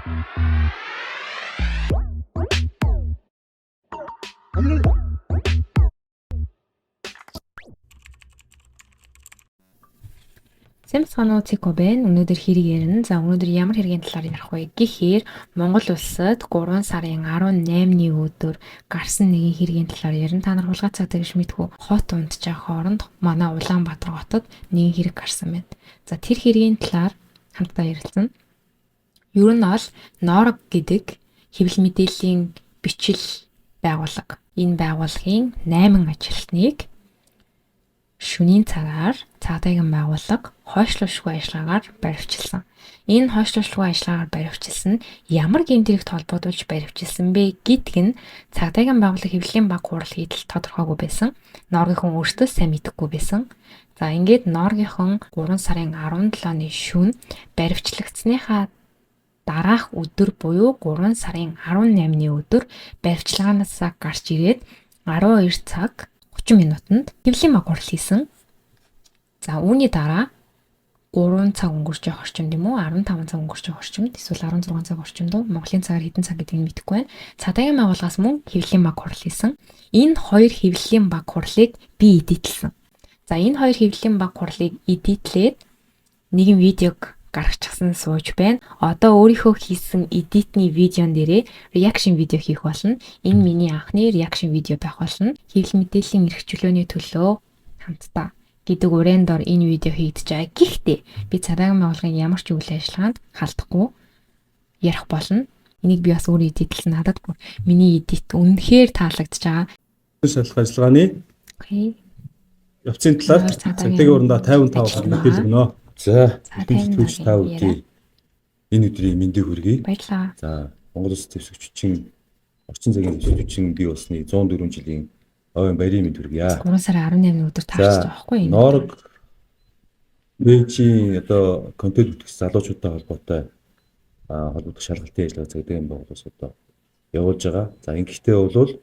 Сэмсгануу Цэко байна. Өнөөдөр хэрэг ярина. За өнөөдөр ямар хэргийн талаар ярих вэ гэхээр Монгол улсад 3 сарын 18-ны өдөр гарсан нэгэн хэргийн талаар ярина. Та нар хулгай цаг гэж мэдгүй хот унтчих хооронд манай Улаанбаатар хотод нэгэн хэрэг гарсан байна. За тэр хэргийн талаар хамтдаа ярилцсан. Ер нь бол Норог гэдэг хэвлэл мэдээллийн бичил байгууллага. Энэ байгууллагын 8 ажилтныг шөнийн цагаар цагдаагийн байгууллага хойшлуулшгүй ажиллагаагаар баривчилсан. Энэ хойшлуулшгүй ажиллагаагаар баривчилсан нь ямар гэмтрэгт холбоотуулж баривчилсан бэ гэдг нь цагдаагийн байгууллага хэвлэлийн баг хурал хийдэл тодорхойгүй байсан. Норгийнхан өөртөө сайн мэдэхгүй байсан. За ингээд Норгийнхан 3 сарын 17-ны шөнө баривчлагдсныхаа дараах өдөр буюу 3 сарын 18-ны өдөр баривчилгаанаас гарч ирээд 12 цаг 30 минутанд хэвлэлийн баг хурал хийсэн. За үүний дараа 3 цаг өнгөрч явах орчимд юм уу 15 цаг өнгөрч явах орчимд эсвэл 16 цаг орчимд Монголын цагаар хэдэн цаг гэдгийг мэдэхгүй байна. Цагдаагийн байгууллагаас мөн хэвлэлийн баг хурал хийсэн. Энэ хоёр хэвлэлийн баг хурлыг би эдитлсэн. За энэ хоёр хэвлэлийн баг хурлыг эдитлээд нэгэн видеог гаргачихсан сууж байна. Одоо өөрийнхөө хийсэн эдитний видеон дээрээ реакшн видео хийх болно. Энэ миний анхны реакшн видео байх болно. Хэвлэл мэдээллийн эрх чөлөөний төлөө хамтдаа гэдэг уриан дор энэ видео хийгдэж байгаа. Гэхдээ би цагдаагийн байгууллагын ямар ч үйл ажиллагаанд халдахгүй ярих болно. Энийг би бас өөрөө эдитлсэн. Надад миний эдит үнэхээр таалагдж байгаа. Шалгах ажиллагааны явцын талаар цагдаагийн урандаа 55 мэдээлэл өгнө. За, хэлтүүлж та бүдий энэ өдрийн мэндийг хүргэе. Баярлалаа. За, Монгол Улс төвсгччин орчин цагийн төвсгччин бий болсны 104 жилийн ойн баярын мэнд хүргье. 3 сарын 18-ны өдөр таарч байгаа байхгүй юу? Норог Бээжийн одоо контент бүтгэж залуучуудтай холбоотой холбогдох шалгалтын ажиллагаа цагдаагийн байгууллагаас одоо явуулж байгаа. За, ингэхдээ бол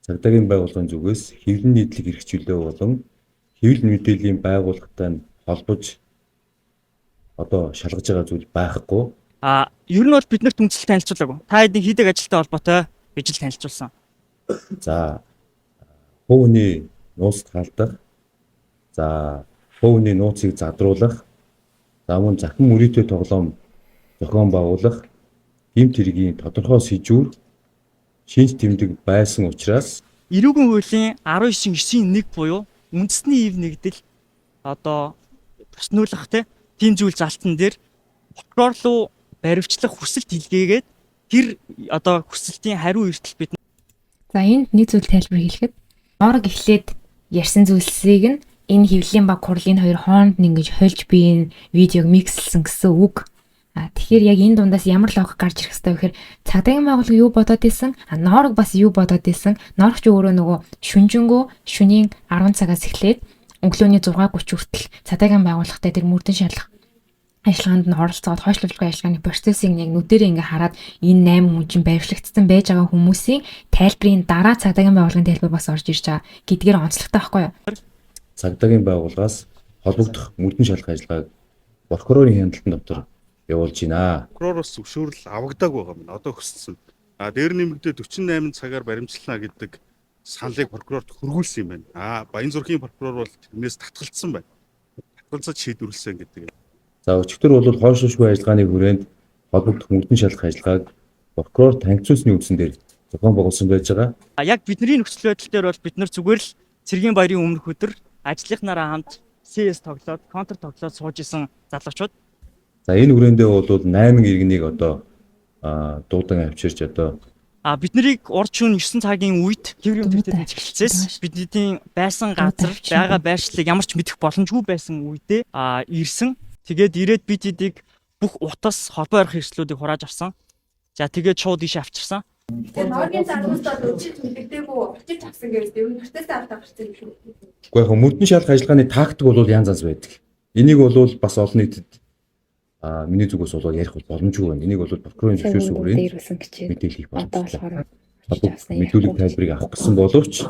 цагдаагийн байгууллагын зүгээс хэвлэл нийтлэг эрх чөлөө болон хэвлэл мэдээллийн байгууллагатай холбож одоо шалгаж байгаа зүйл байхгүй. Ер нь бол бид нарт үндсэл танилцуулаагүй. Та хэдийн хийдэг ажилтай холбоотой гэж л танилцуулсан. За хувийн нууцд халдах. За хувийн нууцыг задруулах. За мөн захин мөрөөдөө тоглоом зохион байгуулах. Гэмт хэргийн тодорхой сэжүүр шинж тэмдэг байсан учраас Эрүүгийн хуулийн 19.9-1 буюу үндэсний ив нэгдэл одоо тоснуулах тийм зүйл залтан дээр прокурор руу баривчлах хүсэлт илгээгээд тэр одоо хүсэлтийн хариу эртэл бид. За энд нэг зүйл тайлбар хийлгэхэд Норог эхлээд ярьсан зүйлсийг нь энэ хэвлэлийн баг хурлын хоёр хооронд ингэж хольж би энэ видеог микслсэн гэсэн үг. Тэгэхээр яг энэ дундаас ямар логик гарч ирэх хэвээр вэхээр цагдаагийн байгууллага юу бодоод исэн, Норог бас юу бодоод исэн. Норог ч өөрөө нөгөө шүнжэнгөө шөнийн 10 цагаас эхлээд өглөөний 6:30 хүртэл цагдаагийн байгууллагатай тэр мөрдөн шалгах ажиллагаанд нь оролцоод хойшлуулгын ажиллагааны процессыг яг нүдэрээ ингээ хараад энэ 8 хүн чинь баривчлагдсан байж байгаа хүмүүсийн тайлбарын дараа цагдаагийн байгууллагын тайлбар бас орж ирж байгаа гэдгээр онцлогтой байхгүй юу? Цагдаагийн байгууллагаас холбогдох мөрдөн шалгах ажиллагааг прокурорын хяналтын дотор явуулж байна. Прокуророос зөвшөөрөл авагдааг байгаа юм. Одоо хөссөн. Дээр нэмэгдээ 48 цагаар баримтлана гэдэг саналыг прокурорт хөргүүлсэн юм байна. Баян зүрхийн прокурор бол тэрнээс татгалцсан байна. Татгалзаж шийдвэрлсэн гэдэг. За өчигдөр бол хойшлуулшгүй ажиллагааны хүрээнд холбогдох мөрдөн шалгах ажиллагааг прокурор танхимсны үндсэн дээр зохион байгуулсан байж байгаа. Яг бидний нөхцөл байдал дээр бол бид нар зүгээр л цэргийн баярын өмнөх өдөр ажлынхнаараа хамт CS тоглоод, контр тоглоод сууж исэн залуучууд. За энэ хүрээндээ бол 8 иргэнийг одоо дуудан авчирч одоо бид нарыг урд шөнө 9 цагийн үед хэврийн төвтэй эхэлцээс бидний байсан газар байгаа байршлыг ямар ч мэдэх боломжгүй байсан үедээ ирсэн. Тэгээд ирээд бид эдийг бүх утас холбоо ярих хэрэгслүүдийг хурааж авсан. За тэгээд шууд ийш авчирсан. Тэгээд Норгийн залуус бол өчигд мэддэггүй очиж авсан гэж ер нь хүртээсээ аваад гарсан юм шүү. Гэхдээ яг мөрдөн шалгах ажиллагааны тактик бол янз янз байдаг. Энийг бол бас олон нийтэд миний зүгээс бол ярих боломжгүй байна. Энийг бол прокурорын зөвшөөрсөн хүрээнд мэдээлэл хийх боломжтой. Мэдүүлэг тайлбарыг авах гэсэн боловч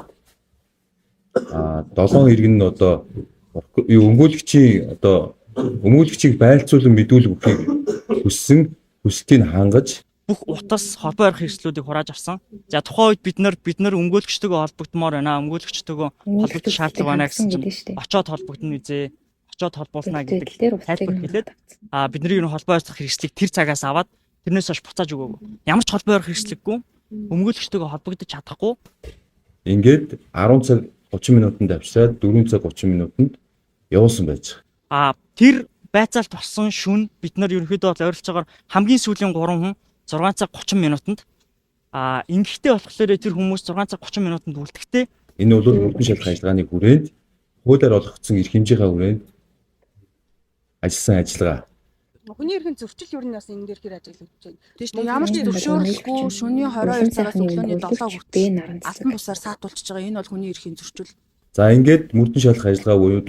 7 иргэн нь одоо өмгөөлөгчийн одоо өмгөөлөгчийг байлцуулан мэдүүлэг өгөхийг хүссэн хүслийг хангаж бүх утас холбоо ярих хэрэгслүүдийг хурааж авсан. За тухайн үед бид нар өмгөөлөгчтэйгээ холбогдмоор байна. Өмгөөлөгчтэйгээ холбогдох шаардлага байна гэсэн чинь очоод холбогдно үзээ. Очоод холбуулна гэдэг тайлбар хэлээд бидний юу холбоо ярих хэрэгслийг тэр цагаас аваад тэрнээс хойш буцааж өгөөгүй. Ямар ч холбоо ярих хэрэгслэггүй өмгөөлөгчтэйгээ холбогдож чадахгүй. ингээд 10 цаг 30 минутанд авчираад 4 цаг 30 минутанд явуулсан байж байгаа. Тэр байцаалт болсон шүн бид нар ерөнхийдөө ойролцоогоор хамгийн сүүлийн 3 хүн 6 цаг 30 минутанд ингэхдээ болохоор тэр хүмүүс 6 цаг 30 минутанд үлдэхдээ Энэ бол мөрдөн шалгах ажиллагааны хүрээнд хуулиар олгогдсон эрх хэмжээний хүрээнд ажилласан ажиллагаа. Хүний эрхийн зөрчил юу нь бас энэ дээр хэр ажиглагдаж байна. Тийш үү ямар ч зөвшөөрлөхгүй шөнийн 22 цагаас өглөөний 7 хүртэл алтан бусаар саатуулчихж байгаа. Энэ бол хүний эрхийн зөрчил. За ингээд мөрдөн шалгах ажиллагаа буюу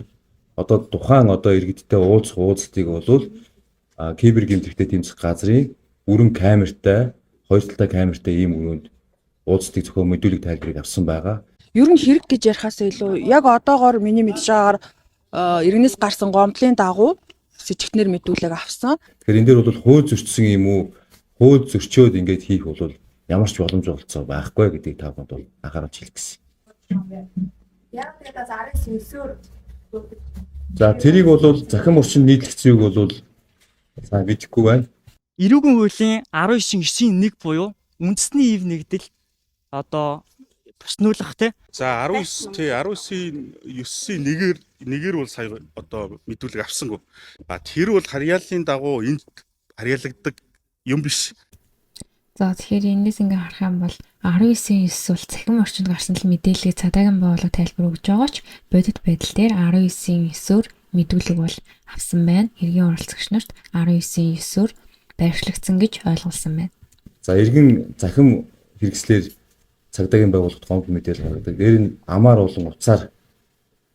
одоо тухайн иргэдтэй уулзалтыг болвол кибер гэмтрэхтэй тэмцэх газрын бүрэн камертай, хоёр талтай камертай ийм өрөөнд уулзалтыг зөвхөн мэдүүлэг тайлбарыг авсан байгаа. Ер нь хэрэг гэж ярихаас илүү яг одоогоор миний мэдж байгаагаар иргэнээс гарсан гомдлын дагуу сэжигтнэр мэдүүлэг авсан. Тэгэхээр энэ дээр бол хууль зөрчсөн юм уу? Хууль зөрчөөд ингээд хийх бол ямар ч боломж олцоо байхгүй гэдгийг та бүхэнд бол анхааруулж хэлэх гэсэн. Яг тэгээд зарис өсөөр За тэрийг бол захин орчинд нийтлэгцийг бол сайн мэдэхгүй байна. эрүүгийн хуулийн 19.9-1 буюу үндэсний ив нэгдэл одоо буснуулах те. За 19.9-1-ээр бол сая одоо мэдүүлэг авсангүй. Тэр бол харьяаллын дагуу энд харьяалагддаг юм биш. За тэгэхээр энэс ингээ харах юм бол 19.9 бол цахим орчинд гарсан л мэдээллийг цадаагийн байгууллага тайлбар өгж байгаа ч бодит байдал дээр 19.9-оор мэдүүлэг бол авсан байна. Иргэн оролцогч нарт 19.9-оор байршлагдсан гэж ойлгуулсан байна. За иргэн захим хэрэгслэр цагдаагийн байгууллагт гомдол мэдээлэл гаргадаг. Дээр нь амаар болон утсаар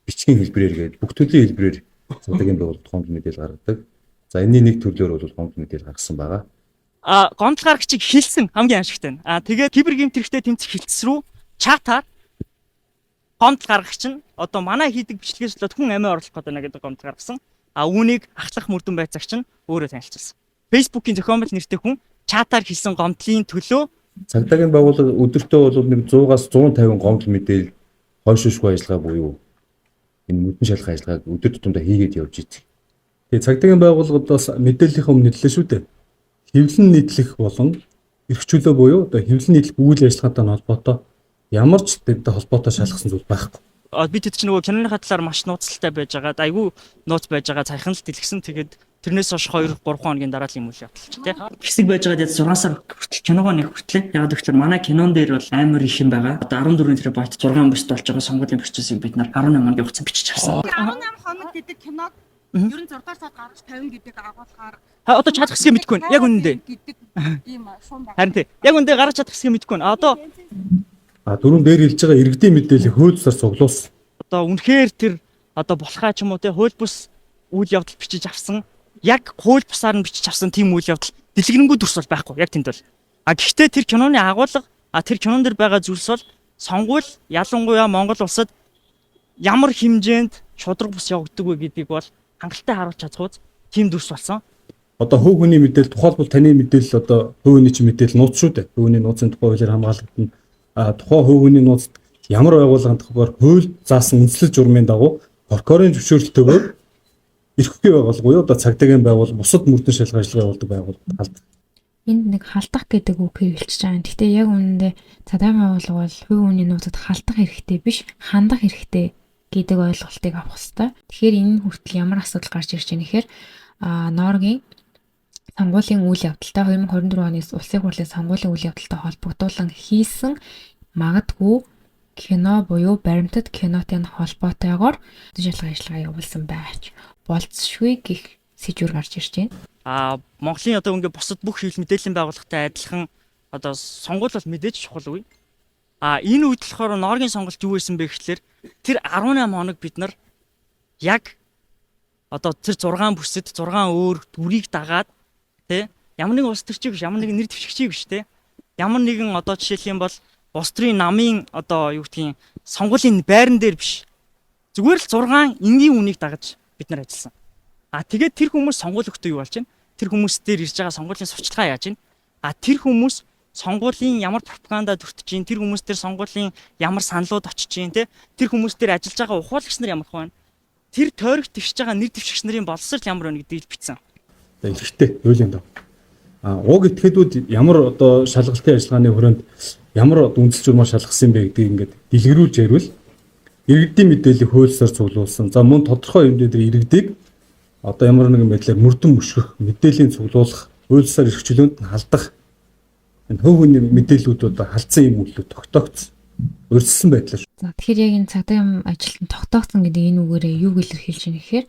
бичгийн хэлбэрээр гээд бүх төрлийн хэлбэрээр цагдаагийн байгууллагт гомдол мэдээлэл гаргадаг. За энэний нэг төрлөөр бол гомдол мэдээлэл гаргасан байгаа. Гомдол гаргагчийг хилсэн хамгийн ашигтай. Тэгээд кибер гэмтрэхтэй тэмцэх хилцс рүү чатаар гомдол гаргагч нь одоо манай хийдэг бичлэгээс л хүн амиа оруулах гэдэг нэг гомдол гаргасан. Үүнийг ахлах мөрдөн байцаагч нь өөрөө танилцуулсан. Facebook-ийн зохион байгуулалт нэртэй хүн чатаар хийсэн гомдлын төлөө Цагдаагийн байгууллага өдөртөө бол нэг 100-аас 150 гомдол мэдээлэл хойшоошгүй ажиллагаа буюу энэ мөрдөн шалгах ажиллагааг өдөр тутамдаа хийгээд явж идэг. Тэгээ цагдаагийн байгууллагуудаас мэдээллийнхаа өмнө хэллээ шүү дээ. Хэвлэн нийтлэх болон эрхчлөө буюу одоо хэвлэн нийтлэх үйл ажиллагаатай холбоотой ямар ч тэдтэй холбоотой шалгасан зүйл байхгүй. бид хэд ч нөгөө киноныхаа талаар маш нууцтай байж байгаа. Айгүй нууц байж байгаа. Цайхан л дэлгэсэн. Тэгээд тэрнээс хойш 2-3 хоногийн дараа л юм үйл явдалч тий. Хэсэг байж байгаа дээд 6 сар хүртэл киногоо нэг хүртлээ. Яг гэвэл манай кинон дээр бол амар их юм байгаа. Одоо 14 тэрбайт 6 бст болж байгаа сонгуулийн процессыг бид нар 18 хоногийн хугацаанд бичиж авсан. 18 хоног гэдэг киног ер нь 6 сар гаргаж 50 гэдэг агуулгаар Одоо чадах хэсгээ мэдэхгүй байна. Яг үнэндээ. гэдэг ийм шуум байна. Харин тий. Яг үнэндээ гаргаж чадах хэсгээ мэдэхгүй байна. Одоо Дөрөв дээр хэлж байгаа иргэдийн мэдээллийг хуулиар цуглуулсан. одоо үнэхээр тэр одоо болохаа ч юм уу тий хууль бус үйл явдал бичиж авсан. Яг хууль бусаар нь бичиж авсан тийм үйл явдал дэлгэрэнгүй төрс бол байхгүй. Яг тэнд бол. Гэхдээ тэр киноны агуулга тэр кинон дээр байгаа зүйлс бол сонгуул ялангуяа Монгол улсад ямар хэмжээнд шудраг бус явагддаг вэ гэдгийг бол хангалттай харуулж чадхуйц тийм дүрс болсон. Одоо хувь хүний мэдээлэл тухайлбал таны мэдээлэл одоо хувь хүний чинь мэдээлэл нууц шүү дээ. Хувь хүний нууцын тухай хуулиар хамгаалагдана. Тухайн хувь хүний нууцд ямар байгууллагын тухайгаар хууль заасан үндэслэл журмын дагуу прокурорын зөвшөөрлөлтөөр эрхлэх байгууллага буюу одоо цагдаагийн байгууллага бусад мөрдөн шалгах ажиллагаа явуулдаг байгууллагад халдах. Энд нэг халдах гэдэг үг хэлчихэж байгаа. Гэтэ яг үнэндээ цадаагийн байгууллага бол хувь хүний нууцад халдах хэрэгтэй биш, хандах хэрэгтэй гэдэг ойлголтыг авах хэрэгтэй. Тэгэхээр энэ хүртэл ямар асуудал гарч ирж байгаа нэхэр Норгийн сонгуулийн үйл явдалтай 2024 оны улсын хурлын сонгуулийн үйл явдалтай холбогдуулан хийсэн магадгүй кино буюу баримтат кинотой холбоотойгоор шалгах ажиллагаа явуулсан байж болцшгүй гэх сэжвэр гарч ирж байна. Монголын одоо ингээд бусад бүх хэвлэл мэдээллийн байгууллагатай адилхан одоо сонгуул бол мэдээж чухал үе. Энэ үед болохоор Норгийн сонголт юу байсан бэ гэхлээр тэр 18 хоног бид нар яг одоо тэр 6 бүсэд 6 өөр дүрийг дагаад тий ямар нэгэн улс төрчийг биш, ямар нэгэн нэр дэвшигчийг биш тий. Ямар нэгэн одоо жишээлх юм бол улс төрийн намын одоо юу гэдгийг сонгуулийн байран дээр биш. Зүгээр л 6 энгийн үнийг дагаж бид нар ажилласан. Тэгээд тэр хүмүүс сонгуул өгтөө юу болж байна? тэр хүмүүс дээр ирж байгаа сонгуулийн сурчлагаа яаж ийн? Тэр хүмүүс сонгуулийн ямар пропагандад өртөж ийн, тэр хүмүүс дээр сонгуулийн ямар саналууд очиж ийн, тэр хүмүүс дээр ажиллаж байгаа ухуулагч нар ямар хөө байна? Тэр тойрогт дэвшиж байгаа нэр дэвшигч нарын боловсрол ямар байна гэдгийг бичсэн. Эрэгтэй хуулийн дав. Уг этгээдүүд ямар одоо шалгалтын ажиллагааны хүрээнд ямар үндэс журмаар шалгасан бэ гэдгийг ингээд дэлгэрүүлж ярил. Иргэдийн мэдээллийг хуульсаар цуглуулсан. За мөн тодорхой хэмжээнд иргэдийг одоо ямар нэгэн байдлаар мөрдөн мөшгөх, мэдээллийн цуглуулах, хуульсаар эрхчлөөнд нь халдах энэ хөв хүний мэдээллүүд одоо халдсан юм үйлдэл тогтоогдсон. Урьдчилсан байдлаар. За тэгэхээр яг энэ цагдаагийн ажилтан тогтоогдсон гэдэг энэ үгээрээ юу илэрхийлж байна гэхээр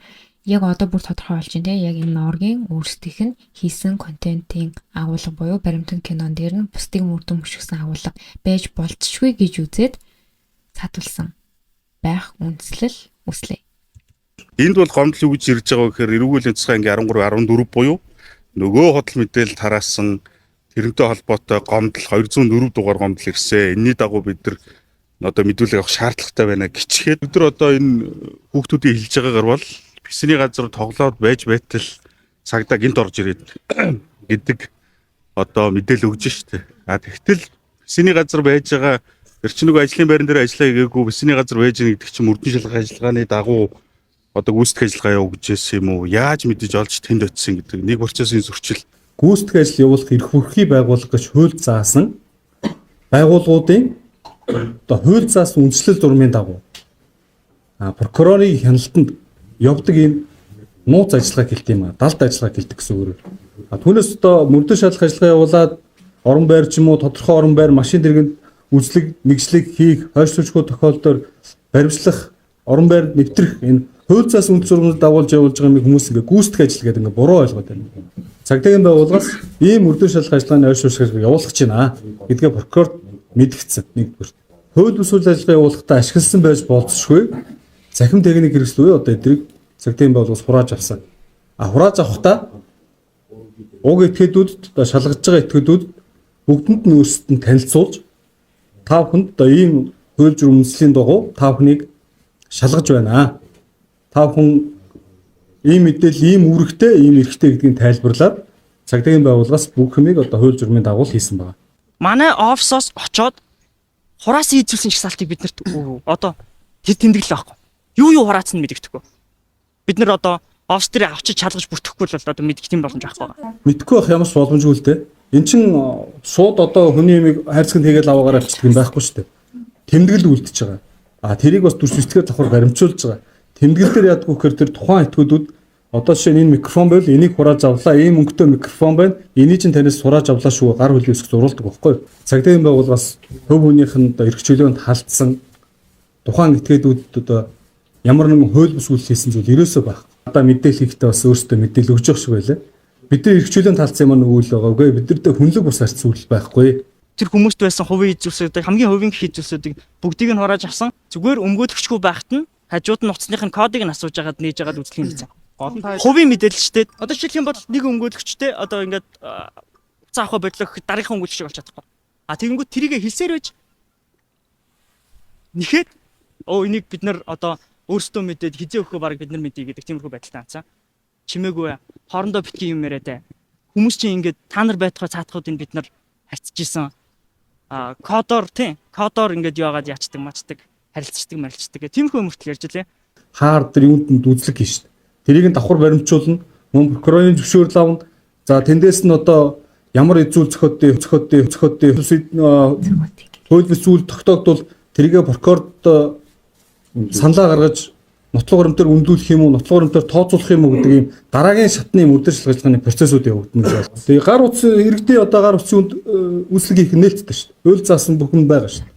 яг одоо бүр тодорхой болж байна тийм яг энэ оргийн өөрсдийнх нь хийсэн контентын агуулга буюу баримтат кинон дээр нь бусдыг мөрдөн мөшгсөн агуулга байж болцшгүй гэж үзээд цаатуулсан байх үндслэл үслэе. Энд бол гомдол юу гэж ирж байгаа вэ гэхээр эрүүгийн цэцгийн 13 14 буюу нөгөө худал мэдээлэл тараасан тэрнтэй холбоотой гомдол 204 дугаар гомдол ирсэн. Энийний дагуу бид нар одоо мэдүүлэг авах шаардлагатай байна гिचгээд бид нар одоо энэ хүүхдүүдийн хэлж байгаагаар бол бисний газар тоглоод байж байтал цагдаа гинт орж ирээд гэдэг одоо мэдээлэл өгж штэ. Тэгтэл бисний газар байж байгаа эрч нэг ажлын байран дээр ажиллаа гээгүй бисний газар байж байгаа гэдэг чинь мөрдөн шалгах ажиллагааны дагуу одоо гүйцэтгэх ажиллагаа явуу гэж юм уу? Яаж мэдэж олж тэнд очисон гэдэг нэг процессын зөрчил. Гүйцэтгэх ажил явуулах эрх хүрхий байгуулах гэж хууль заасан байгууллагуудын одоо хууль заасан үндслэл зурмын дагуу прокурорын хяналтанд явдаг ийм нууц ажиллагаа гэлт юм далд ажиллагаа гэлдэг гэсэн үг. Түүнээс одоо мөрдөн шалгах ажиллагаа явуулаад орон байр ч юм уу тодорхой орон байр машин дэргэнд үзлэг нэгжлэг хийх хойш сүнчгүй тохиолдолд баримтлах орон байр нэвтрэх энэ хууль заасан үндс зурмыг дагуулж явуулж байгаа юм хүмүүс ингээ гүйцэтгэх ажил гэдэг ингээ буруу ойлгоод байна. Цагдаагийн байгууллагаас ийм мөрдөн шалгах ажиллагааны ойр шууршиг явуулах гэж байна гэдгээ прокурор мэдгдсэн нэгдүгээр. Хууль бус үйл ажиллагаа явуулахдаа ашигласан байж болцсохгүй захим техник хэрэгслүүе одоо эдрийг цагдаагийн байгууллагаас хурааж авсан. Хурааж авахдаа уг этгээдүүд одоо шалгаж байгаа этгээдүүд бүгдэнд нь өөрсдөд нь танилцуулж та бүхэнд одоо ийм хууль журам үндэслэлийн дагуу та бүхнийг шалгаж байна. Та бүхэн ийм мэдээлэл ийм үүрэгтэй ийм эрхтэй гэдгийг тайлбарлаад цагдаагийн байгууллагаас бүх юмыг одоо хууль журмын дагуу хийсэн байна. Манай офисоос очоод хураас хийжүүлсэн жагсаалтыг биднэрт одоо тэмдэглэл байхгүй. Юу хураацсан мэддэхгүй. Бид нар одоо офис дээр авчиж шалгаж бүртгэхгүй л одоо мэдэх тийм боломж байхгүй. Мэдхгүй байх ямар ч боломжгүй л дээ. Эн чин шууд одоо хүний юмыг хайрцагт хийгээл аваагаар авчдаг юм байхгүй шүү дээ. Тэмдэглэл үлдчихэж байгаа. Тэрийг бас дүрс сэтгэл давхар баримтжуулж байгаа. Тэмдэглэл дээр яадаг вэ гэхээр тэр тухайн этгүүдүүд одоо жишээ нь энэ микрофон байвал энийг хурааж авлаа, ийм өнгөтэй микрофон байна. Энийг чинь танаас сурааж авлаа шүү гар хөлөө өсгөх зурулдаг байхгүй. Цагдаагийн байгууллагаас хөв хүнийх нь одоо эрх чөлөөнд халдсан тухайн этгээдүүдэд одоо ямар нэгэн хууль бус үйл хийсэн зүйл ерөөсөө байх. Одоо мэдээлэл хийхдээ бас өөрсдөө мэдээлэл өгж явах шиг байлаа. Бидний эрх чөлөөнд халдсан юм үйл байгаагүй. Бидэртээ хүнлэг бус арц зүйл байхгүй. Тэр хүмүүст байсан хувийн эзүүлсүүдийг хамгийн хувийн эзүүлсүүдийг бүгдийг нь хурааж авсан. Зүгээр өмгөөлөгчгүй байхад нь хажууд нь нуцсных нь кодыг нь асууж агаад нээж агаад үзлэх юм гэсэн. Хувийн мэдээлэлчтэй одоо жишээлх юм бол нэг өмгөөлөгчтэй одоо ингээд цаах бодлох дараагийн өмгөөлөгч болж чадахгүй. Тэгэнгүүт тэрийг хэлсээр байж нэхэд энийг бид нар одоо өөрсдөө мэдээд хизээ өгөхөө баг бид нар мэдээ гэдэг тиймэрхүү байдалтай анцаа. Чимээгүй хоорондоо битгий юм яриад хүмүүс чинь ингээд та нар байтугай цаатахуудыг бид нар харьцажсэн. Кодоор ингээд яваад яачдаг мачдаг харилцдаг марилцдаг гэх тиймэрхүү юмртэл ярьж лээ. Хаар дээр юунд үзлэг хийн шүү дээ. Тэрийг нь давхар баримтжуулна. Мөн прокурорын зөвшөөрөл авна. За тэндээс нь одоо ямар эзүүл зохиодын хууль бус зүйл тогтоогдвол тэрийгэ прокурорд саналаа гаргаж нотлох баримтаар үнэлүүлэх юм уу, нотлох баримтаар тооцоолох юм уу гэдэг ийм дараагийн шатны мөрдөн шалгажлагын процессууд явагдана гэж байна. Тэгээ гар утсын иргэдийн одоо гар утсын үйлчлэг хийх нээлттэй шүү дээ. Хууль заасан бүхэн байгаа шүү дээ.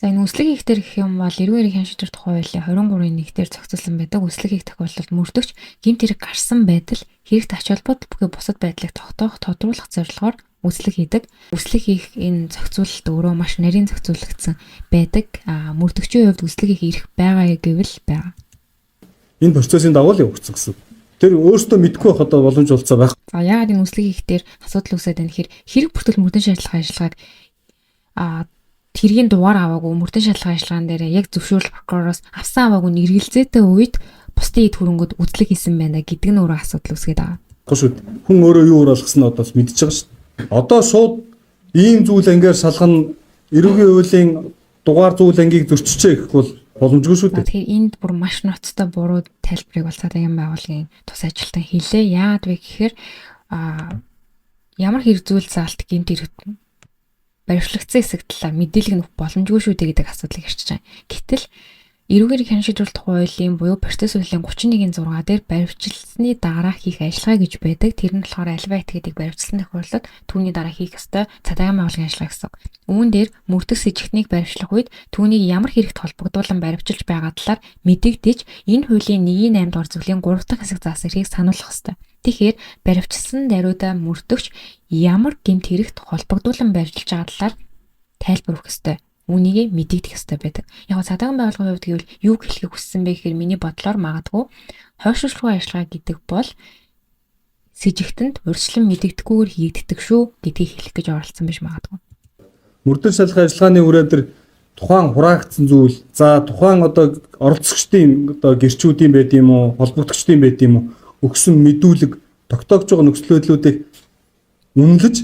За энэ үслэг хийх дээр гэх юм бол эрүүл эрхийн шийдвэр тухай хуулийн 23-ийн 1 дээр зохицуулсан байдаг. Үслэг хийх тохиолдолд мөрдөгч гэмт хэрэг гарсан байдал хэрэгт ач холбогдол бүхий бусад байдлыг тогтоох, тодруулах зорилгоор үслэг хийдэг. Үслэг хийх энэ зохицуулалт өөрөө маш нарийн зохицуулагдсан байдаг. Мөрдөгчийн хувьд үслэг хийх эрх байгаа гэвэл байгаа. Энэ процессын дагуу л явагдсан гэсэн. Тэр өөртөө мэдгүй байх одоо боломж олцоо байх. За яагаад энэ үслэг хийх дээр асуудал үүсээд байна гэхээр хэрэг бүртгэл мөрдөн шаардлага ажиллагааг тэргийн дугаар аваагүй мөрдөн шалгах ажиллагаан дээр яг зөвшөөрөл прокуророос авсан аваагүй нь эргэлзээтэй үед бусдын эд хөрөнгөд үзлэг хийсэн байна гэдэг нь өөрөө асуудал үүсгээд байгаа. шүү дээ. Хүн өөрөө юу болгосноо одоо мэдчихэж байгаа шүү дээ. Одоо шууд ийм зүйл ангиар шалгана эрүүгийн хуулийн дугаар зүйл ангийг зөрчижээ гэх бол боломжгүй шүү дээ. Тэгэхээр энд бүр маш ноцтой буруу тайлбарыг бол цаадагийн байгууллагын тус ажилтан хэлээ. Яагаад вэ гэхээр ямар хэрэг зүйл заалт гэмт ирэх баримтлагдсан хэсэг талаар мэдээлэл нөх боломжгүй шүү дээ гэдэг асуудлыг ирж байгаа. Гэтэл эрүүгийн хянах шийдвэрлэх хуулийн буюу процесс хуулийн 31.6 дээр баримтчилсны дараа хийх ажиллагаа гэж байдаг. Тэр нь болохоор альва этгээдийг баримтчилсан тохиолдолд түүний дараа хийх ёстой цаадагийн байгууллагын ажиллагаа гэсэн. Үүн дээр мөрдөх сэжигтнийг баримтлах үед түүнийг ямар хэрэгт холбогдуулан баримтчилж байгаа талаар мэдэгдэж энэ хуулийн 1.8 дугаар зүйлийн 3 дахь хэсэг заасан эрхийг сануулах ёстой. Тэгэхээр баримтчилсан даруйдаа мөрдөгч ямар гэмт хэрэгт холбогдуулан баримтчилж байгаа талаар тайлбар өгөх ёстой. Үүнийг мэдэгдэх ёстой байдаг. Яг цаадагийн байгууллагын хувьд гэвэл юу хэлхийг хүссэн бэ гэхээр миний бодлоор магадгүй хойшлуулгын ажиллагаа гэдэг бол сэжигтэнд урьдчилан мэдэгдэхгүйгээр хийгддэг шүү гэдгийг хэлэх гэж оролцсон биш магадгүй. Мөрдөн шалгах ажиллагааны хүрээ дээр тухайн хураагдсан зүйл за тухайн одоо оролцогчдын одоо гэрчүүдийн байд юм уу холбогдогчдын байд юм уу өгсөн мэдүүлэг тогтоогч байгаа нөхцөл байдлуудыг үнэлж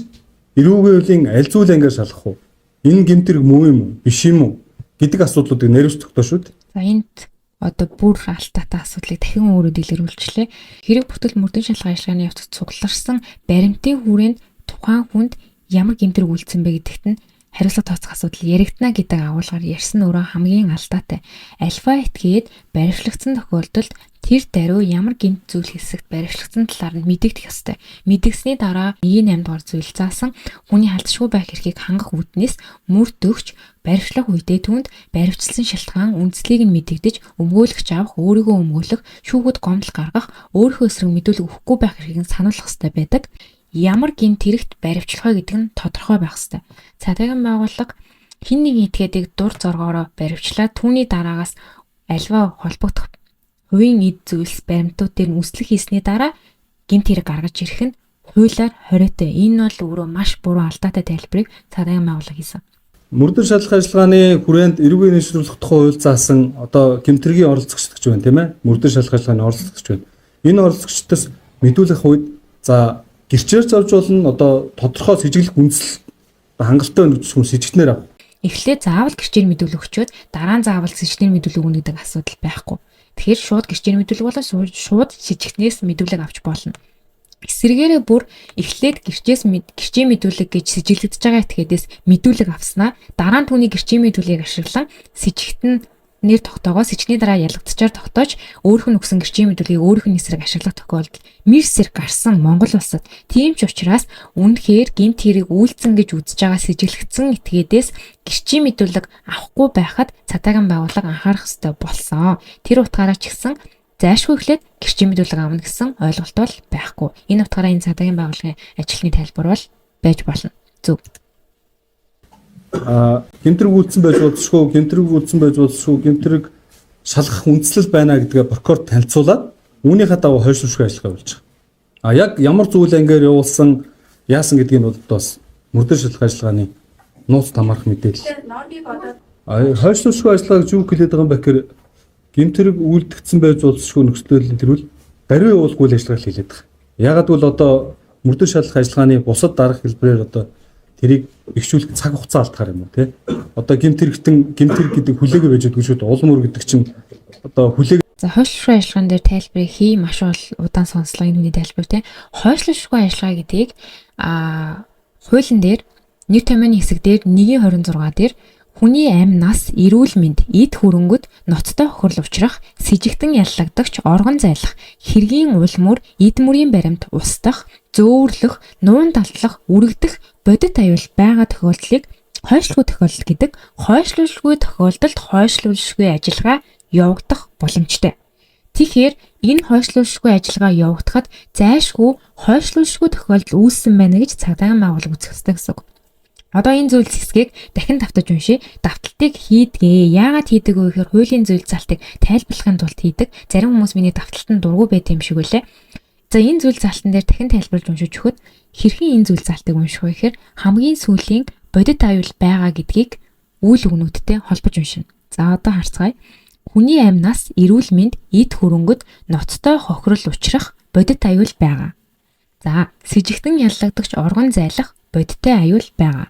эрүүгийн хуулийн аль зүйл ангиар шалгах уу? Энэ гэмтэрэг муу юм уу? Биш юм уу? Гэдэг асуудлуудыг нэрвч тогтоо шүү дээ. За энд одоо бүр алтаатай асуудлыг дахин өөрөө дэлгэрүүлжлээ. Хэрэг бүртгэл мөрдөн шалгах ажиллагааны явцад цугларсан баримтын хүрээнд тухайн хүнд ямар гэмтэрэг үйлдсэн бэ гэдэгт нь хариуцлага тооцох асуудал яригдана гэдэг агуулгаар ярьсан өөрөө хамгийн алдаатай. Альфа этгээд баримтлагдсан тохиолдолд тэр даруй ямар гэмт зүйл хэсэгт баримтлагдсан талаар нь мэдэгдэх ёстой. Мэдэгсний дараа 1.8 дугаар зүйл заасан хүний халдшгүй байх эрхийг хангах үүднээс мөрдөгч баримтлах үедээ түүнд баримтчилсан шалтгаан үндслийг нь мэдэгдэж өмгөөлөгч авах, өөрийгөө өмгөөлөх, шүүхэд гомдол гаргах, өөрийнхөө эсрэг мэдүүлэг өгөхгүй байх эрхийг сануулах ёстой байдаг. Ямар гэмт хэрэгт баримтлах вэ гэдэг нь тодорхой байх ёстой. Цаадагийн байгууллага хэн нэгэн этгээдийг дур зоргоороо баримтлаад түүний дараагаас альва холбогдох хувийн эд зүйлс баримтууд дээр үслэх хийсний дараа гэмт хэрэг гаргаж ирэх нь хуулиар хориотой. Энэ бол өөрөө маш буруу алдаатай тайлбарыг цаадагийн байгууллага хийсэн. Мөрдөн шалгах ажиллагааны хүрээнд эрүүгийн нийслүүлэх тухай хууль заасан одоо гэмтэргийн оролцогч гэж байна тийм ээ. Мөрдөн шалгах ажиллагааны оролцогч байна. Энэ оролцогчдоос мэдүүлэх үед за гэрчээр зарж болно одоо тодорхой сэжиглэх үндэслэл хангалттай байна гэж хүн сэжигтнээр авах. Эхлээд заавал гэрчээр мэдүүлэг өгчөөд дараа нь заавал сэжигтнэр мэдүүлэг өгнө гэдэг асуудал байхгүй. Тэгэхээр шууд гэрчээр мэдүүлэг болоод шууд сэжигтнээс мэдүүлэг авч болно. Эсвэргээрээ бүр эхлээд гэрчийн мэдүүлэг гэж сэжиглэгдэж байгаа этгээдээс мэдүүлэг авснаа дараа нь түүний гэрчийн мэдүүлгийг ашиглан сэжигтэн нэр тогтоогоо сэжигтний дараа ялгдчихаар тогтоож өөрөх нь өгсөн гэрчийн мэдүүлгийг өөрөх нь эсрэг ашиглах тохиолдолд мэрсэр гарсан Монгол улсад тийм ч учраас үнэхээр гэмт хэрэг үйлцэн гэж үзэж байгаа сэжиглэгдсэн этгээдээс гэрчийн мэдүүлэг авахгүй байхад цаадагийн байгууллага анхаарах ёстой болсон. Тэр утгаараа ч гэсэн зайлшгүй эхлээд гэрчийн мэдүүлэг авна гэсэн ойлголт бол байхгүй. Энэ утгаараа энэ цаадагийн байгууллагын ажилтны тайлбар бол байж болно. Зөв. Гэмтэрэг үйлдсэн байж болзошгүй, гэмтэрэг үйлдсэн байж болзошгүй, гэмтэрэг шалгах үндслэл байна гэдгээ прокурор танилцуулаад үүнийхээ дагуу хойшлуулшгүй ажиллагаа болж байгаа. Яг ямар зүйл ангиар явуулсан, яасан гэдгийг нь бол бас мөрдөн шалгах ажиллагааны нууц тамаарх мэдээлэл. Хойшлуулшгүй ажиллагаа гэж юу хэлээд байгаа юм бэ гэхээр гэмтэрэг үйлдэгдсэн байж болзошгүй нөхцөлөд тэрвэл даруй явуулгүй ажиллагаа хийлээд байгаа. Ягаад бол одоо мөрдөн шалгах ажиллагааны бусад дарга хэлбэрээр одоо тэрийг бэхжүүлэх цаг хугацаа алдахаар юм уу те. Одоо гэмтэрэг гэдэг хүлээгээ байж байгаа шүү дээ. Улам өр гэдэг чинь одоо хүлээг. За хойшлуулшгүй ажиллагаан дээр тайлбарыг хий маш бол удаан сонслоо энэ хүний тайлбар те. Хойшлуулшгүй ажиллагаа гэдгийг хуулийн дээр нэр томьёоны хэсэг дээр 1.26 дээр хүний амь нас, эрүүл мэнд, эд хөрөнгөд ноцтой хохирол учрах, сэжигтэн яллагдагч, оргон зайлах, хэргийн улмөр, эд мөрийн баримт устгах, зөөрлөх, нуун далтлах, үрэгдэх, бодит аюул байгаа тохиолдлыг хойшлуулгүй тохиолдол гэдэг. Хойшлуулшгүй тохиолдолд хойшлуулшгүй ажиллагаа явагдах боломжтой. Тэгэхээр энэ хойшлуулшгүй ажиллагаа явагдахад зайлшгүй хойшлуулшгүй тохиолдол үүссэн байна гэж цаадагийн байгууллага үзэх ёстой гэсэн үг. Одоо энэ зүйлс хэсгийг дахин давтаж уншия. Давталтыг хийдгээ. Яагаад хийдэг вэ гэхээр хуулийн зүйл залтыг тайлбарлахын тулд хийдэг. Зарим хүмүүс миний давталтанд дургүй байт юм шиг үлээ. За энэ зүйл залтан дээр дахин тайлбарлаж уншиж өгөхөд хэрхэн энэ зүйл залтыг унших вэ гэхээр хамгийн сүүлийн бодит аюул байгаа гэдгийг үйл өгнүүдтэй холбож уншина. За одоо харцгаая. Хүний амь нас, эрүүл мэнд, эд хөрөнгөд ноцтой хохирол учрах бодит аюул байгаа. За, с жигтэн яллагдагч оргон зайлах бодиттой аюул байгаа.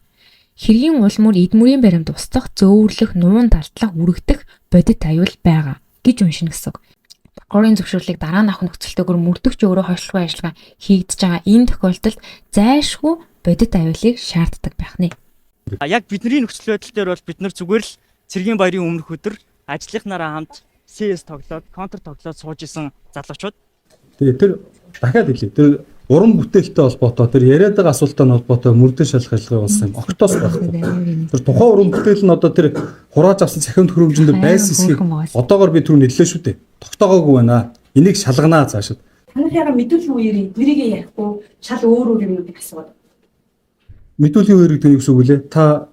Хэргийн улмуур эдмүрийн баримт устгах, зөөвөрлөх, нуун далдлах, үрэгдэх бодит аюул байгаа гэж уншина гэсэн үг. Прокурорын зөвшөөрлийг дараа нь авах нөхцөлтэйгээр мөрдөгч өөрөө хойшлуулгын ажиллагаа хийгдэж байгаа энэ тохиолдолд зайлшгүй бодит аюулыг шаарддаг байх нэ. Яг бидний нөхцөл байдал дээр бол бид нар зүгээр л цэргийн баярын өмнөх өдөр ажлынхнаараа хамт CS тоглоод, контр тоглоод сууж исэн залуучууд. Тэгээ тэр дахиад хэлье. Тэр уран бүтээлтэй холбоотой тэр яриад байгаа асуулттай холбоотой мөрдөн шалгах ажиллагаа болсон юм. Октоос байхгүй. Тэр тухайн уран бүтээл нь одоо тэр хурааж авсан цахим төхөөрөмжөнд байсан хэсгийг одоогоор би түр нэлээ шүү дээ. Тогтоогоогүй байна. Энийг шалганаа цаашид. Танах яга мэдүүлэх үеэр эднэрийг ярихгүй шал өөр юмнуудыг асууад. Мэдүүлгийн үеэр гэдэг нь юу гэсэн үг вэ? Та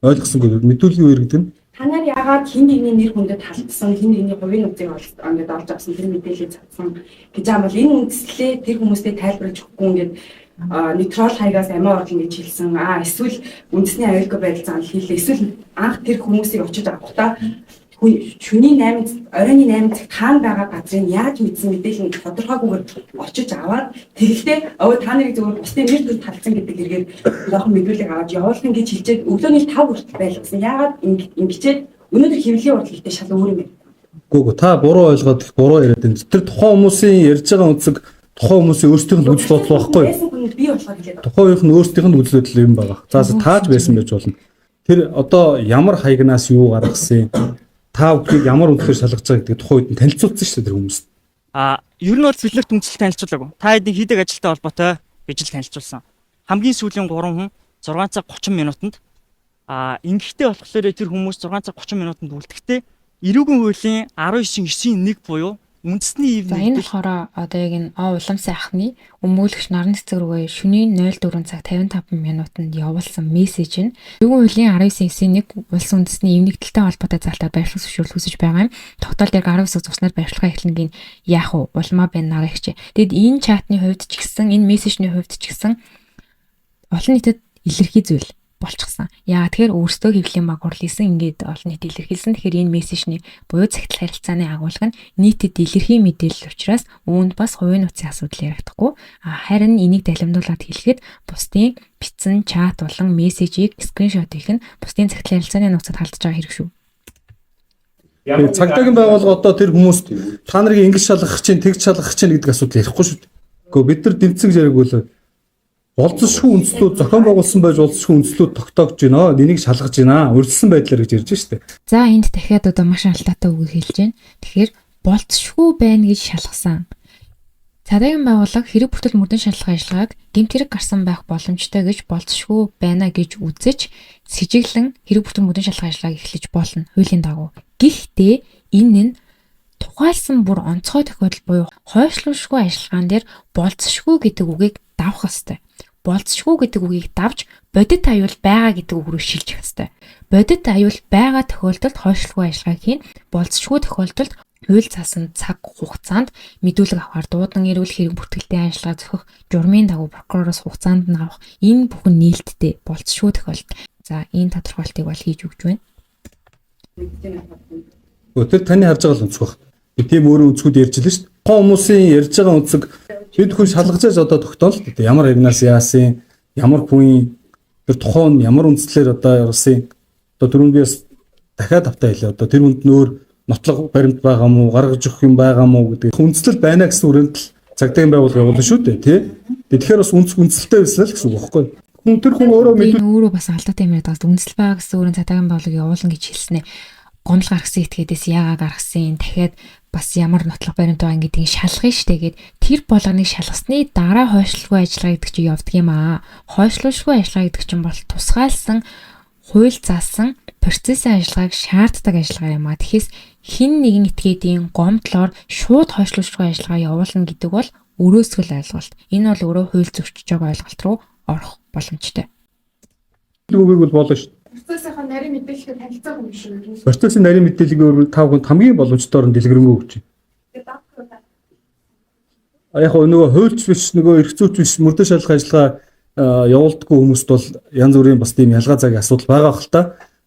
ойлгосонгүй мэдүүлгийн үеэр гэдэг нь Танаар ягаад хин нэгний нэр хүндэд халдсан, хин нэгний хувийн нөхцөлийг ингээд олж авсан тэр мэдээллийг цацсан гэж байгаа бол энэ үндслээ тэр хүмүүстэй тайлбарлаж өгөхгүй ингээд нейтрал хаягаас амиа орлоо гэж хэлсэн. Эсвэл үндэсний аюулгүй байдал заал хийлээ. Эсвэл анх тэр хүмүүсийг очиж авахдаа шөнийн 8 оройн 8 цагт хаана байгаа газрыг яаж мэдсэн мэдээлэл нь тодорхойгүйгээр очиж аваад тэгэхдээ та нарыг зөвхөн бусдын нэр төр талцсан гэдэг хэрэгээр жоохон мэдүүлэг аваад явуулна гэж хэлжээд өглөөний 5 хүртэл байлгасан. Яагаад ингэчээд өнөөдөр хэвлэлийн урлагтай шал өөр юм бэ? Гүг та буруу ойлгоод буруу яриад байна. Тэр тухайн хүмүүсийн ярьж байгаа үнцэг тухайн хүмүүсийн өөрсдийнх нь үзэл бодол байхгүй. Би болохоор хэлээд. Тухайн нь өөрсдийнх нь үзэл бодол юм байгаа. За тааж байсан байж болно. Тэр одоо ямар хаягнаас юу гаргасан та бүхнийг ямар үнэлгээр шалгаж байгаа гэдэг тухайн үед нь танилцуулсан шүү дээ тэр хүмүүс. Ер нь бол бид нарт үнэлэл танилцуулаагүй. Та хэдийн хийдэг ажилтай холбоотой гэж л танилцуулсан. Хамгийн сүүлийн 3 хүн 6 цаг 30 минутанд ингэхдээ болохоор тэр хүмүүс 6 цаг 30 минутанд үлдэхдээ эрүүгийн хуулийн 19.9-1 буюу үндэсний За энэ болохоор одоо яг энэ улам сайхны өмгөөлөгч нарны цэцэг рүүгээ шөнийн 04 цаг 55 минутанд явуулсан мессеж нь эрүүгийн хуулийн 19.9-1 улс үндэсний эвнэгдэлтэй холбоотой залтаар байршлах зөвшөөрөл хүсэж байгаа юм. Тогтоол дээр 19 цуснаар байршлахаа эхлэнгийн яах вэ? Улмаа байна нараа ихчээ. Тэгэд энэ чатны хувьд ч гэсэн энэ мессежний хувьд ч гэсэн олон нийтэд илэрхий зүйл болчихсон. Тэгэхээр өөрсдөө хэвлэлийн баг хурлын ингээд олон нийт илэрхийлсэн. Тэгэхээр энэ мессежний буюу цагтл харилцааны агуулга нь нийтэд илэрхий мэдээлэл учраас үүнд бас хувийн нууцын асуудал ярихдаггүй. Харин энийг далимдуулаад хэлэхэд бусдын бичсэн чат болон мессежийг скриншот хийх нь бусдын цагтл харилцааны нууцад халдж байгаа хэрэг шүү. Цагдаагийн байгууллага одоо тэр хүмүүст та нарыг ингэж шалгах чинь, тэгж шалгах чинь гэдэг асуудал ярихгүй шүү дээ. Гэхдээ бид нар дэмцэг жаригвол болцсохгүй үндслүүд зохион байгуулсан байж болцсохгүй үндслүүд тогтоогч байна. Энийг шалгаж байна. Урьдчилсан байдлаар гэж ярьж штэ. За энд дахиад одоо маш алдаатай үг хэлж байна. Тэгэхээр болцсохгүй байна гэж шалгасан. Цагдаагийн байгууллага хэрэг бүртгэл мөрдөн шалгах ажиллагааг гэмт хэрэг гарсан байх боломжтой гэж болцсохгүй байна гэж үзэж сэжиглэн хэрэг бүртгэл мөрдөн шалгах ажиллагааг эхлэж болно хуулийн дагуу. Гэхдээ энэ нь тухайлсан бүр онцгой тохиолдол буюу хойшлуулшгүй ажиллагаан дээр болцсохгүй гэдэг үгийг давах ёстой. Болцсохгүй гэдэг үгийг давж бодит аюул байгаа гэдэг үг рүү шилжих ёстой. Бодит аюул байгаа тохиолдолд хойшлуулгүй ажиллагааг хийн. Болцсохгүй тохиолдолд хууль заасан цаг хугацаанд мэдүүлэг авахар дуудан эрүүл хэрэг бүртгэлтэй ажиллагаа зохих журмын дагуу прокуророос хугацаанд нь авах энэ бүхэн нээлттэй болцсохгүй тохиолдолд. За энэ тодорхойлтыг бол хийж өгч байна. Тэр таны харж байгаа л онцгой баг. Тийм өөрөө өнцгүүд ярьж лээ шүү дээ. Тухайн хүмүүсийн ярьж байгаа өнцөг бид хүн шалгажээж одоо тогтоол л дээ. Ямар агнаас яасан, ямар хүн тэр тухайн ямар үндслээр одоо явсан. Одоо түрүүнд би бас дахиад автаа хэлээ. Одоо тэр хүнд нөр нотлох баримт байгаа мó, гаргаж өгөх юм байгаа мó гэдэг. Үндслэл байна гэсэн үрээнд л цагдаагийн байгууллага явуулна шүү дээ, тий. Тэгэхээр бас үндсэлтэй байсан л гэсэн үг байхгүй. Хүн тэр хүн өөрөө мэдээ өөрөө бас алдаатай юм яриад байгаа. Үндсэл байгаа гэсэн үрэн цагдаагийн байгууллага явуулна гэж хэлснэ. Гомдол гаргасан этгээдээс яагаа гаргасан, дахиад бас ямар нотлох баримт байгаа гэдгийг шалгах штэ гэд тэр болгоныг шалгасны дараа хойшлуулгүй ажиллагаа гэдэг чинь явдаг юм аа. Хойшлуулшгүй ажиллагаа гэдэг чинь бол тусгаалсан хууль заасан процессын ажиллагааг шаарддаг ажиллагаа юм аа. Тэгэхээр хин нэгэн этгээдийн гомдлоор шууд хойшлуулшгүй ажиллагаа явуулна гэдэг бол өрөөсгөл ойлголт. Энэ бол өөрөө хууль зөрчиж байгаа ойлголт руу орох боломжтой. үгийг бол болно шүү. Процессынхаа нарийн мэдээлэлээр танилцаагүй юм шүү. Процессын нарийн мэдээллийг тав хүнд хамгийн боломжтой орнд дэлгэрэнгүй өгч байна. Яг нөгөө хуульч биш нөгөө эрх зүйч биш мөрдөө шалгах ажиллагаа явуулдаггүй хүмүүст бол янз бүрийн бас тийм ялгаа цагийн асуудал байгаа хэл та.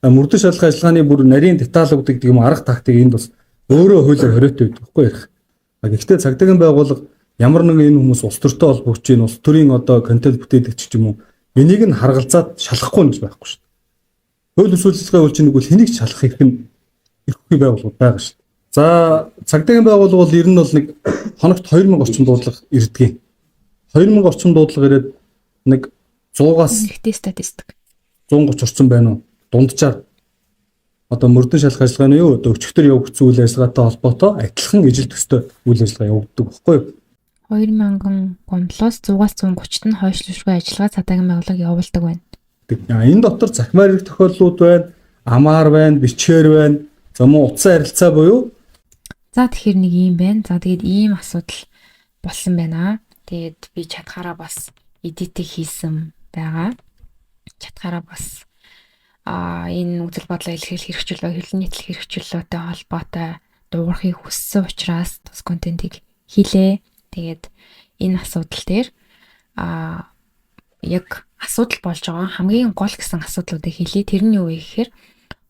Мөрдөө шалгах ажиллагааны бүр нарийн деталууд гэдэг юм арга тактик энд бас өөрөө хуулиар хориотой байдаг байхгүй ярих. Гэхдээ цагдаагийн байгууллага ямар нэгэн энэ хүмүүс улс төртэй холбогдож байна, улс төрийн одоо контент бүтээлэгч ч юм уу энийг нь харгалзаад шалгахгүй гэж байхгүй шүү дээ. Хууль ёс сурталчилгаа болж нэг бол хэнийг ч шалгах их нь ихгүй байгууллагууд байгаа шүү дээ. За цагдаагийн байгууллага бол ер нь бол нэг хоногт 2000 орчим дуудлага ирдэг. 2000 орчим дуудлага ирээд нэг 100-аас ихтэй статистик 130 орчим байна уу? Дунджаар одоо мөрдөн шалгах ажиллагаа нь юу? Одоо өчигдөр явагдсан үйл ажиллагаатай холбоотой адилхан ижил төстэй үйл ажиллагаа явагддаг байхгүй юу? 2000 гомдлоос 100-аас 130-т нь хойшлуулшгүй ажиллагаа цагдаагийн байгууллага явуулдаг байна. Энэ дотор захимаар ирэх тохиолдлууд байна, амаар байна, бичгээр байна. За мөн утсан харилцаа буюу. За тэгэхээр нэг юм байна. За тэгээд ийм асуудал болсон байна. Тэгээд би чадхаараа бас эдитийг хийсэн байгаа. Чадхаараа бас энэ үзэл бодлоо илэрхийлэх хэрэгжүүлээ, хэлний нийтлэх хэрэгжүүлэлтэй холбоотой дуурахыг хүссэн учраас тус контентийг хийлээ. Тэгээд энэ асуудал дээр яг асуудал болж байгаа хамгийн гол гэсэн асуудлуудыг хэлье. Тэр нь юу вэ гэхээр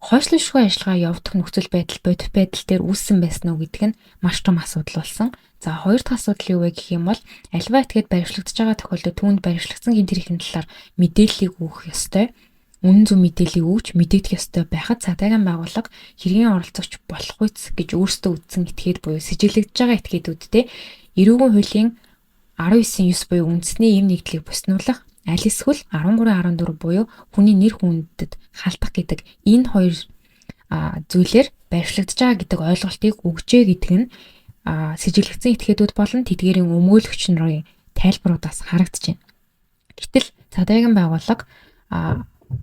хойшлуулшгүй ажиллагаа явуулах нөхцөл байдал бодит байдал дээр үүссэн байсан уу гэдэг нь маш том асуудал болсон. За хоёр дахь асуудал юу вэ гэх юм бол альва этгээд баримтлагдж байгаа тохиолдолд түүнд баримтлагдсан гэмт хэргийн талаар мэдээллийг өгөх ёстой. Үнэн зөв мэдээллийг өгч мэдэгдэх ёстой байхад цагдаагийн байгууллага хэргийн оролцогч болох үс гэж өөрсдөө үздсэн этгээд буюу сэжиглэгдэж байгаа этгээдүүдтэй эрүүгийн хуулийн 19.9 буюу үндэсний эм нэгдлийг буснуулах аль эсвэл 13.14 буюу хүний нэр хүндэд халтах гэдэг энэ хоёр зүйлээр баримтлагдж байгаа гэдэг ойлголтыг өгчээ гэдэг нь сэжиглэгдсэн этгээдүүд болон тэдгээрийн өмгөөлөгч нарын тайлбаруудаас харагдаж байна. Гэтэл цагдаагийн байгууллага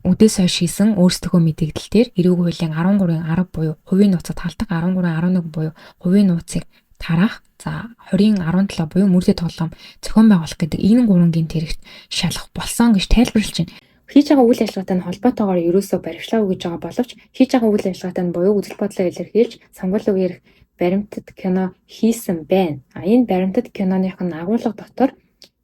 үдээс хойш хийсэн өөрсдөө мэдээлэлээр эрүүгийн хуулийн 13.10 буюу хувийн нууцад халтах 13.11 буюу хувийн нууцыг тараах за 20.17 буюу мөрдөд тоглоом зохион байгуулах гэдэг энэ гурван гэмт хэрэгт шалах болсон гэж тайлбарлаж байна. Хийж байгаа үйл ажиллагаатай холбоотойгоор ерөөсөө баримтлаа өгж байгаа боловч хийж байгаа үйл ажиллагаатай буюу үзэл бодлоо илэрхийлж сонгууль үеэрх баримтат кино хийсэн байна. Энэ баримтат киноных нь агуулга дотор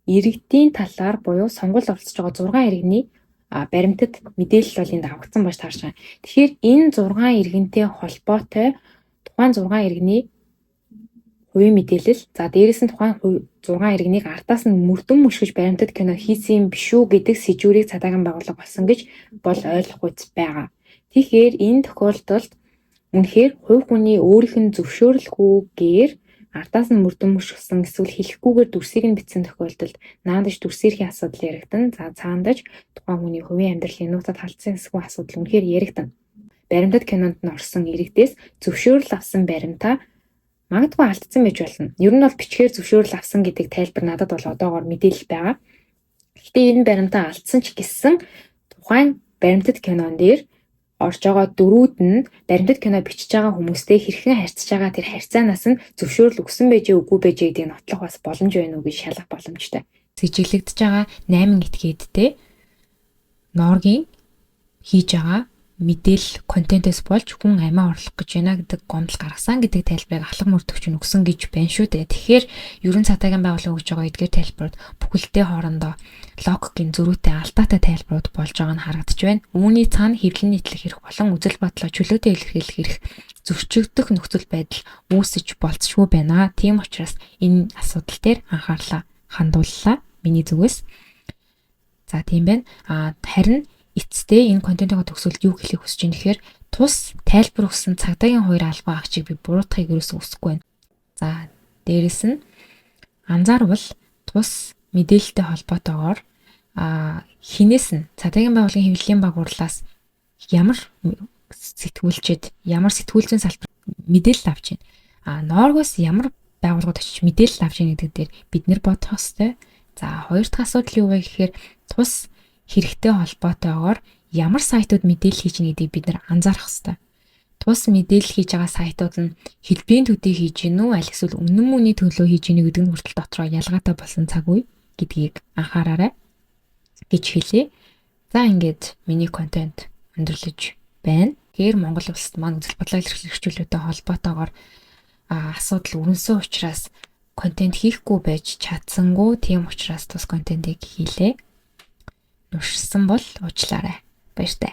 иргэдийн талаар буюу сонгуульд оролцож байгаа 6 иргэний баримтат мэдээлэл бол энд авагдсан байж таарч байгаа. Тэгэхээр энэ 6 иргэнтэй холбоотой тухайн 6 иргэний хувийн мэдээлэл за дээрээс нь тухайн 6 иргэнийг ардаас нь мөрдөн мөшгөж баримтат кино хийсэн юм биш үү гэдэг сэжүүрийг цагдаагийн байгууллага болсон гэж бол ойлгох үс байгаа. Тэгэхээр энэ тохиолдолд үнэхээр хувь хүний өөрийнх нь зөвшөөрлөхгүйгээр ардаас нь мөрдөн мөшгсөн эсвэл хэлэхгүйгээр дүрсийг нь бичсэн тохиолдолд наадаж дүрсээрхийн асуудал яригдан за цаандаж тухайн хүний хувийн амьдралын нууцад халтсан эсгүй асуудал үнэхээр яригдан. Баримтат кинонд нь орсон иргэдээс зөвшөөрөл авсан баримтаа магадгүй алдсан байж болно. Ер нь бол бичгээр зөвшөөрөл авсан гэдэг тайлбар надад бол одоогоор мэдээлэл байгаа. Гэхдээ энэ баримтаа алдсан ч гэсэн тухайн баримтат кинон дээр орж байгаа дөрүүд нь баримтат кино бичиж байгаа хүмүүстэй хэрхэн харьцаж байгаа тэр харьцаанаас нь зөвшөөрөл өгсөн байжээ үгүй байжээ гэдгийг нотлох бас боломж байна уу гэж шалгах боломжтой. Сэжиглэгдэж байгаа 8 этгээдтэй нооргийн хийж байгаа мэдээлэл контентээс болж хүн амиа орлох гэж байна гэдэг гомдол гаргасан гэдэг тайлбарыг ахлах мөрдөгч нь өгсөн гэж байна шүү дээ. Тэгэхээр ерөн цагдаагийн байгууллага өгж байгаа эдгээр тайлбарууд бүхэлдээ хоорондоо логикийн зөрүүтэй алдаатай тайлбарууд болж байгаа нь харагдаж байна. Үүний цаана хэвлэл нийтлэх хэрэг болон үзэл бодлоо чөлөөтэй илэрхийлэх хэрэг зөрчигдөх нөхцөл байдал үүсэж болцшгүй байна. Тийм учраас энэ асуудал дээр анхаарлаа хандууллаа миний зүгээс. За тийм байна. Харин эцэстээ энэ контентын төгсөлд юу хэлэх хүсэж байна гэхээр тус тайлбар өгсөн цагдаагийн хоёр албан агчийг би буруутгахыг ерөөсөө хүсэхгүй байна. За дээрэс нь анзаарвал тус мэдээлэлтэй холбоотойгоор хинээс нь цагдаагийн байгууллагын хэвлэлийн багуурлаас ямар сэтгүүлчэд ямар сэтгүүлчийн салбар мэдээлэл авч байна. Нооргоос ямар байгууллагууд очиж мэдээлэл авч байна гэдэг дээр бид нэр бодох ёстой. За хоёр дахь асуудал юу вэ гэхээр тус хэрэгтэй холбоотойгоор ямар сайтууд мэдээлэл хийж байгаа гэдгийг бид нар анзаарах хэрэгтэй. Тус мэдээлэл хийж байгаа сайтууд нь хэлбэрийн төдий хийж гин үү аль эсвэл үнэн мөний төлөө хийж гин гэдэг нь хүртэл дотроо ялгаатай болсон цаг үе гэдгийг анхаараарай гэж хэлье. За ингээд миний контент өндөрлөж байна. Тэгэхээр Монгол улсад маань үзэл бодлоо илэрхийлэгчүүлэлтэй холбоотойгоор асуудал өрнөсөн учраас контент хийхгүй байж чадсангүй. Тийм учраас тус контентыг хийлээ. Нүшсэн бол уучлаарай. Баяртай.